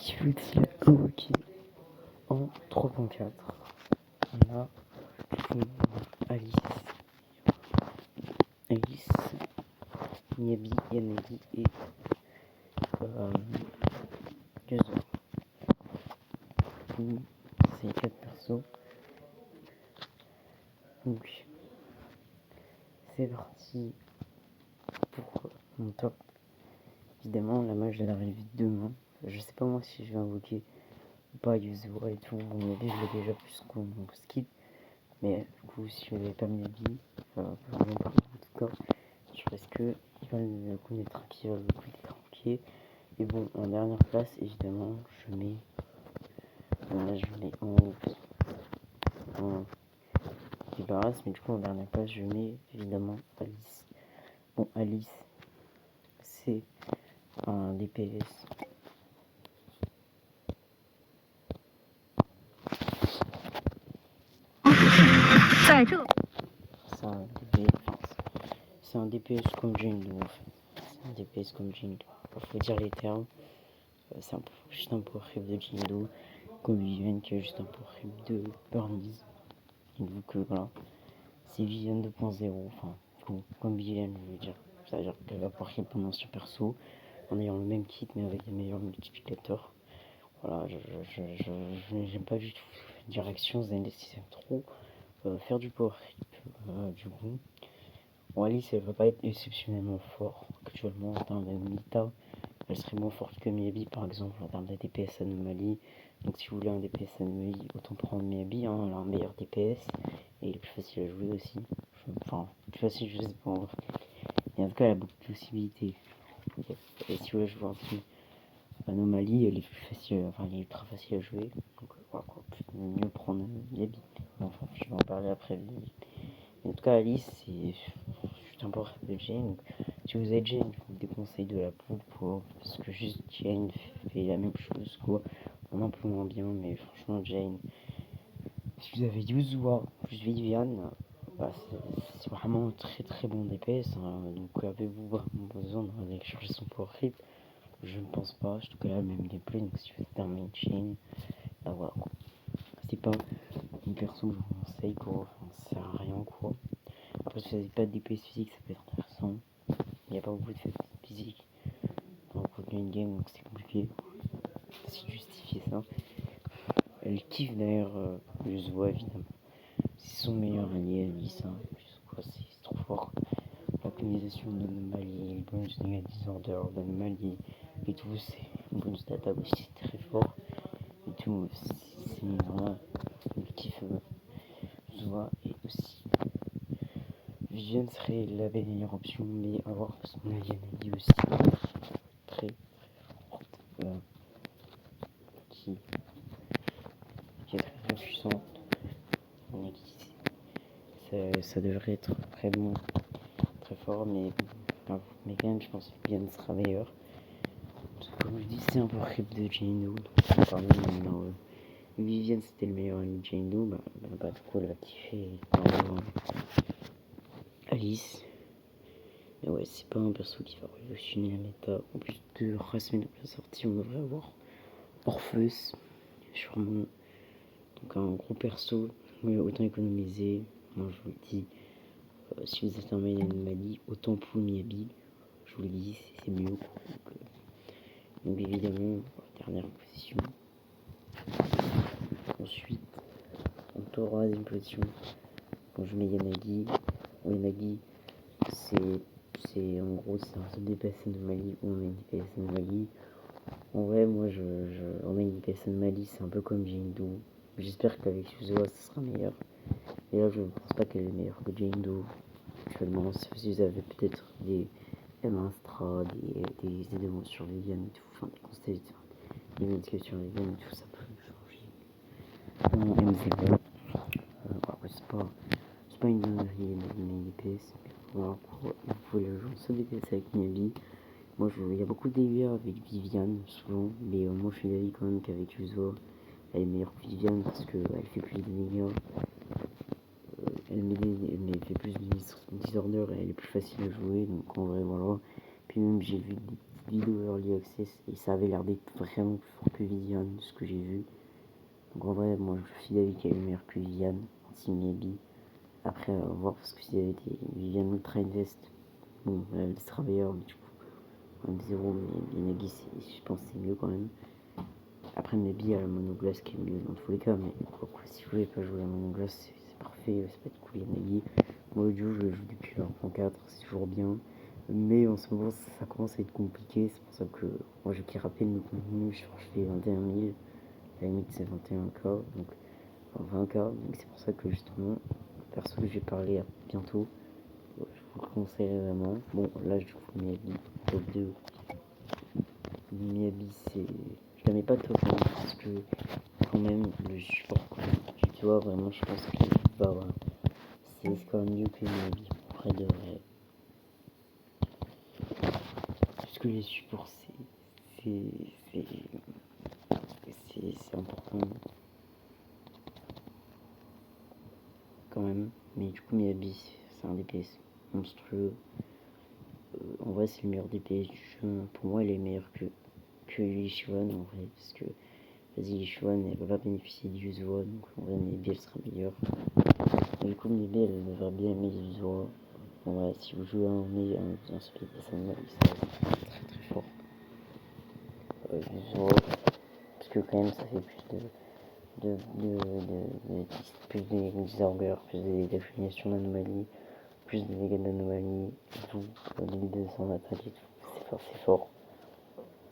Si je dis invoqué en 3.4, on a Alice, Miyabi, Yanagi et Yuzo. C'est 4 persos. Donc c'est parti pour mon top. Évidemment la mage elle arrive demain. Je sais pas moi si je vais invoquer ou pas Yuzo et tout. Miyabi je l'ai déjà plus qu'on skip. Mais du coup si je n'avais pas Miyabi, vraiment pas en tout cas, je pense que il va le connaître qui va le connaître tranquille. Et bon, en dernière place, évidemment, je mets en débarrasse, mais du coup, en dernière place, je mets évidemment Alice. Bon, Alice, c'est un DPS. C'est un DPS comme Jane en fait. C'est un DPS comme Jane faut dire les termes. C'est juste un peu rêve de Jane comme Vivienne qui est juste un peu rêve de Burnies. Donc voilà, c'est Vivienne 2.0, enfin comme Vivienne je veux dire. Ça veut dire qu'elle va pouvoir répondre dans son perso en ayant le même kit mais avec des meilleurs multiplicateurs. Voilà, j'aime pas du tout direction Zen si c'est trop faire du power rip du coup. Bon, Alice elle va pas être exceptionnellement fort actuellement en termes de méta. Elle serait moins forte que Miyabi par exemple en termes de DPS anomalie. Donc si vous voulez un DPS anomalie, autant prendre Miyabi, hein, elle a un meilleur DPS et il est plus facile à jouer aussi. Enfin, plus facile je sais pas. Et en tout cas elle a beaucoup de possibilités. Et si vous voulez jouer un petit anomalie, elle est plus facile, enfin elle est ultra facile à jouer. Donc voilà quoi, mieux prendre Miyabi. Enfin je vais en parler après. En tout cas Alice c'est juste un peu de Jane. Donc, si vous êtes Jane, je vous déconseille de la pour parce que juste Jane fait la même chose quoi. Un peu moins bien, mais franchement Jane. Si vous avez Yuzua plus Viviane, bah, c'est vraiment très très bon DPS. Hein. Donc avez-vous vraiment besoin d'aller chercher son power rip? Je ne pense pas, en tout cas là même gameplay. Donc si vous êtes un main chain, bah voilà quoi. C'est pas une perso que je vous conseille quoi, enfin, ça sert à rien quoi. Après si vous n'avez pas de DPS physique, ça peut être intéressant. Il n'y a pas beaucoup de physique dans le game, donc c'est compliqué. C'est justifier ça. Elle kiffe d'ailleurs Yuzua évidemment. C'est son meilleur allié, Alice. Hein. C'est trop fort. L'optimisation d'anomalie, le bonus de disorder d'anomalie et tout, c'est le bonus d'attaque aussi, c'est très fort. Et tout, c'est vraiment le kiff Yuzua et aussi. Vivienne serait la meilleure option, mais à voir parce qu'on a Yanagi aussi. Très forte. Qui est très puissante. Ça devrait être vraiment très fort, mais quand même, je pense que Vivienne sera meilleur. Comme je dis, c'est un peu rip de Jane Doe. Vivienne c'était le meilleur ami de Jane Doe, bah du coup elle va kiffer Alice. Mais ouais, c'est pas un perso qui va révolutionner la méta. En plus de la semaine de la sortie, on devrait avoir Orpheus, sûrement. Donc un gros perso, mais autant économiser. Moi je vous le dis, si vous êtes un main anomalie, autant pour Miyabi. Je vous le dis, c'est mieux. Donc évidemment, dernière position. Ensuite, en troisième position, quand je mets Yanagi, c'est en gros c'est un seul DPS anomalie ou un DPS anomalie. En vrai, moi on a une DPS anomalie, c'est un peu comme Jane. J'espère qu'avec Yuzua ça sera meilleur. Et là, je ne pense pas qu'elle est meilleure que Jane actuellement. Si vous avez peut-être des M1 des éléments sur Viviane et tout, enfin des constellations, des médicaments sur Viviane et tout, ça peut changer. En M0, c'est pas une dinguerie, une DPS, mais voilà, vous pouvez le jouer sur DPS avec Miyabi. Moi, il y a beaucoup de dégâts avec Viviane, souvent, mais moi je suis d'avis quand même qu'avec Yuzua, elle est meilleure que Viviane parce qu'elle fait plus de dégâts. Elle fait plus de disorder et elle est plus facile à jouer, donc en vrai, voilà. Puis même, j'ai vu vidéo Early Access et ça avait l'air d'être vraiment plus fort que Vivian, de ce que j'ai vu. Donc en vrai, moi je suis d'avis qu'elle est meilleure que Vivian, anti-Maybe. Après, on va voir parce que si elle était Vivian Ultra Invest, bon, elle laisse travailleur, mais du coup, 1-0, mais Nagi, je pense que c'est mieux quand même. Après, Maybe a la monoglace qui est mieux dans tous les cas, mais quoi, si vous voulez pas jouer à la monoglace, c'est parfait, ça peut être cool, Nagi. Moi, le duo, je le joue depuis l'enfant 4, c'est toujours bien. Mais en ce moment, ça commence à être compliqué, c'est pour ça que moi, je qui rappelle mes contenus, je fais 21 000, la limite c'est 21K, donc 20K, donc c'est pour ça que justement, perso, je vais parler bientôt. Je vous le conseille vraiment. Bon, là, du coup, Miyabi, top 2. Miyabi, c'est. Je la mets pas top 1 parce que, quand même, le support, tu vois, vraiment, je pense que bah, voilà. C'est quand même mieux que Miyabi. Après, de vrai. Parce que les supports, c'est important. Quand même. Mais du coup, Miyabi, c'est un DPS monstrueux. En vrai, c'est le meilleur DPS du jeu. Pour moi, il est meilleur que Yishuan en vrai. Parce que, vas-y, Yishuan, elle va bénéficier du Yuzua. Donc, en vrai, Maybe, elle sera meilleure. Du coup, Maybe, elle devrait bien aimer Yuzua. En vrai, si vous jouez un split animal, ça reste très très fort. Yuzua. Parce que, quand même, ça fait plus de disorder, plus de définitions d'anomalies, plus de dégâts d'anomalie, tout, limite de son attaque et tout, c'est fort.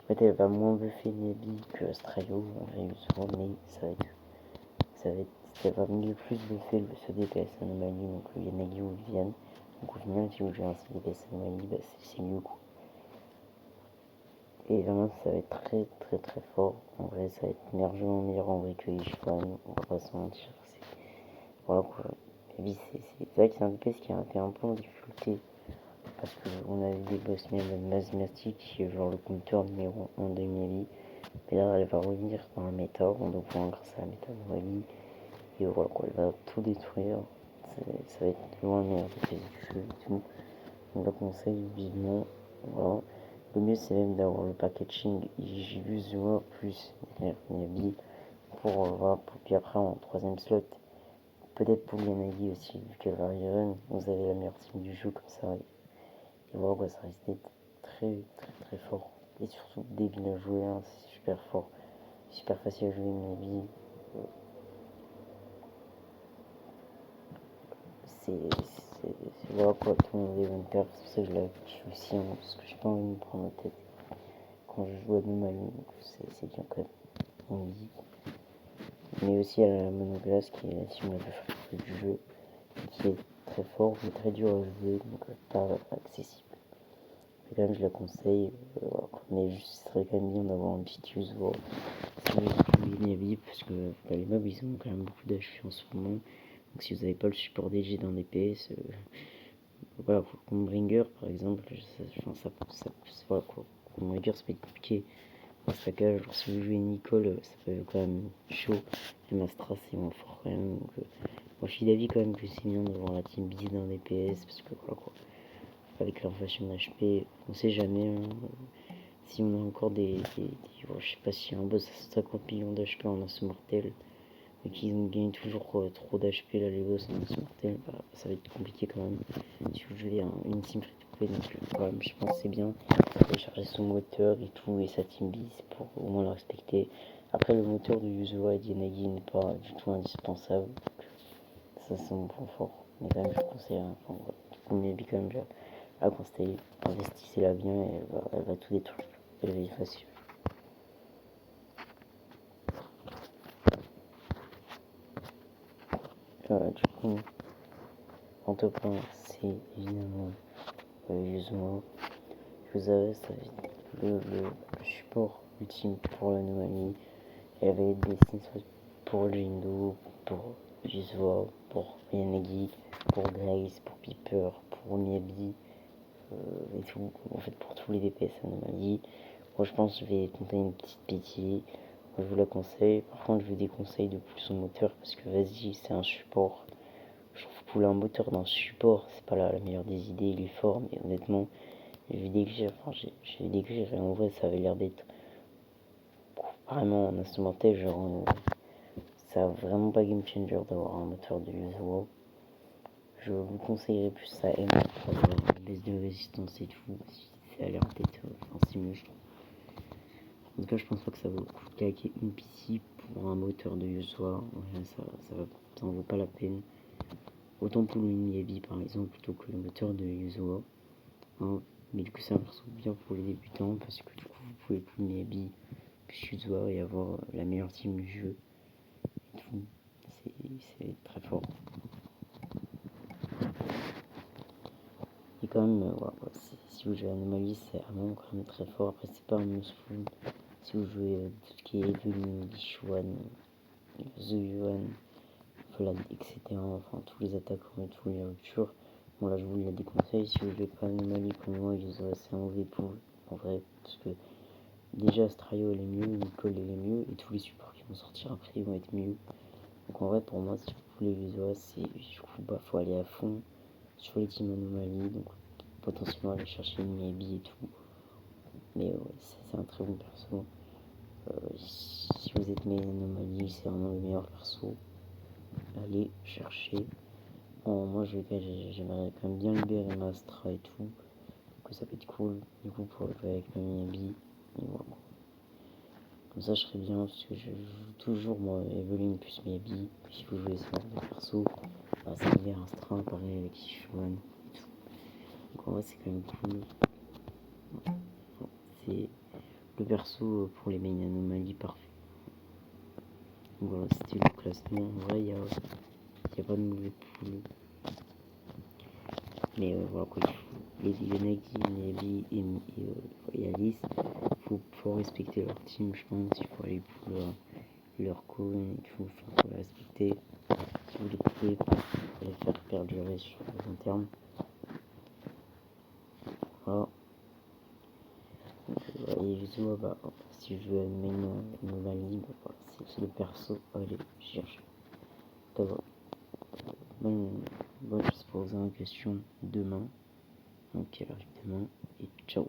En fait, elle va moins buffer Nebi que Astrayo, en vrai, mais elle va mieux plus buffer ce DPS anomalie, donc Yanagi ou Viviane. Donc au final, si vous jouez un DPS anomalie, bah, c'est mieux quoi. Et vraiment, ça va être très très très fort. En vrai, ça va être largement meilleur en vrai que Yishuan, on va pas se mentir. Voilà quoi. Maybe c'est vrai que c'est un DPS qui a été un peu en difficulté. Parce qu'on a eu des boss mathématiques, genre le compteur numéro 1 de Miyabi. Mais là, elle va revenir dans la méta, on doit pouvoir grâce à la méta de Miyabi. Et voilà quoi, elle va tout détruire. Ça va être loin le meilleur DPS du jeu et tout. Donc je conseille vivement. Voilà. Le mieux c'est même d'avoir le packaging Juzua plus Miyabi pour, voilà, puis après en troisième slot. Peut-être pour Yanagi aussi, vu qu'elle va run, vous avez la meilleure team du jeu comme ça. Et voilà quoi, ça risque d'être très très très fort. Et surtout débile à jouer, hein, c'est super fort. Super facile à jouer, Maybe. Voilà quoi, tout le monde est bonne perf, c'est pour ça que je la kiffe aussi, hein, parce que j'ai pas envie de me prendre la tête quand je joue à Anomalie, donc c'est bien quand même, on dit. Mais aussi à la Monoglace, qui est la team la plus forte du jeu, qui est très fort, mais très dur à jouer, donc pas accessible. Mais quand même, je la conseille, voilà, mais juste, ce serait quand même bien d'avoir un petit use pour Miyabi, parce que bah, les mobs, ils ont quand même beaucoup d'HP en ce moment. Donc si vous n'avez pas le support DG d'un DPS, voilà, pour Combringer par exemple, voilà quoi. Combringer, ça peut être compliqué. En stackage, genre si vous jouez Nicole, ça peut être quand même chaud. Et Mastra, c'est moins fort quand même. Donc, moi je suis d'avis quand même que c'est bien d'avoir la team bise d'un DPS, parce que voilà quoi. Avec l'inflation d'HP, on sait jamais. Hein, si on a encore je sais pas si un boss à 50 millions d'HP en as mortel, mais qu'ils ont gagné toujours trop d'HP là les boss en as mortel, bah, ça va être compliqué quand même. Si vous jouez une team free to play, donc quand même je pense que c'est bien de charger son moteur et tout et sa team bise pour au moins le respecter. Après le moteur de Yuzua et d'Yanagi n'est pas du tout indispensable, donc ça c'est mon point fort. Mais quand même je conseille, enfin, voilà. Du coup Maybe quand même à conseiller, investissez-la bien et elle va tout détruire. Elle est facile. Du coup, en top 1, c'est évidemment Yuzuma. Je vous avais le support ultime pour l'anomalie. Il y avait des signes pour Jindo, pour Yuzua, pour Yanagi, pour Grace, pour Piper, pour Miyabi, et tout. En fait, pour tous les DPS anomalie. Moi, je pense que je vais tenter une petite pitié. Moi, je vous la conseille. Par contre, je vous déconseille de plus son moteur parce que vas-y, c'est un support. Je trouve que pour un moteur d'un support, c'est pas la meilleure des idées. Il est fort, mais honnêtement, J'ai vu des que j'ai vu des que en vrai, ça avait l'air d'être vraiment en instrumental, genre, ça a vraiment pas game changer d'avoir un moteur de Yasuo. Je vous conseillerais plus ça M pour la baisse de résistance et tout, ça a l'air d'être, c'est mieux, je trouve. En tout cas, je pense pas que ça vaut le coup de claquer une PC pour un moteur de Yasuo. Ouais, ça en vaut pas la peine. Autant pour le Miyabi par exemple plutôt que le moteur de Yasuo. Hein. Mais du coup, c'est un perso bien pour les débutants parce que du coup, vous pouvez plus Miyabi plus Yasuo et avoir la meilleure team du jeu. C'est très fort. Et quand même, si vous jouez Anomaly, c'est vraiment quand même très fort. Après, c'est pas un useful. Si vous jouez tout ce qui est Evelyn, Lishuan, The Yuan, Vlad, etc. Enfin, tous les attaquants et tous les ruptures. Bon, là, je vous la déconseille. Si vous jouez pas Anomaly comme moi, c'est un mauvais pool. En vrai, parce que déjà, Strayo elle est mieux, Nicole elle est mieux, et tous les supports qui vont sortir après ils vont être mieux. Donc en vrai, pour moi, si vous voulez Yuzua, c'est du coup, faut aller à fond sur les teams Anomaly. Donc potentiellement aller chercher une Maybe et tout. Mais ouais, c'est un très bon perso. Si vous êtes main Anomaly, c'est vraiment le meilleur perso. Allez chercher. Bon, moi j'aimerais quand même bien libérer ma Astra et tout. Que ça peut être cool du coup pour jouer avec ma Maybe. Et voilà. Comme ça je serais bien parce que je joue toujours moi Evelyn plus Maybe. Si vous jouez ce genre de perso, bah, ça libère un string pareil avec Sichuan et tout. Donc en vrai c'est quand même cool. C'est le perso pour les main anomalies parfait. Donc voilà, c'était le classement. En vrai, il n'y a pas de mauvais poules. Mais voilà quoi, les Yonagi, Nabi et Alice, faut respecter leur team, je pense. Il faut aller pour leur cône, il faut les respecter. Si vous les pouvez les faire perdurer sur le long terme. Voilà. Et Yuzua, bah, si je veux main Anomaly, bah, voilà, c'est le perso à aller chercher. D'accord. Bon, je vais se poser une question demain. Donc, demain. Et ciao.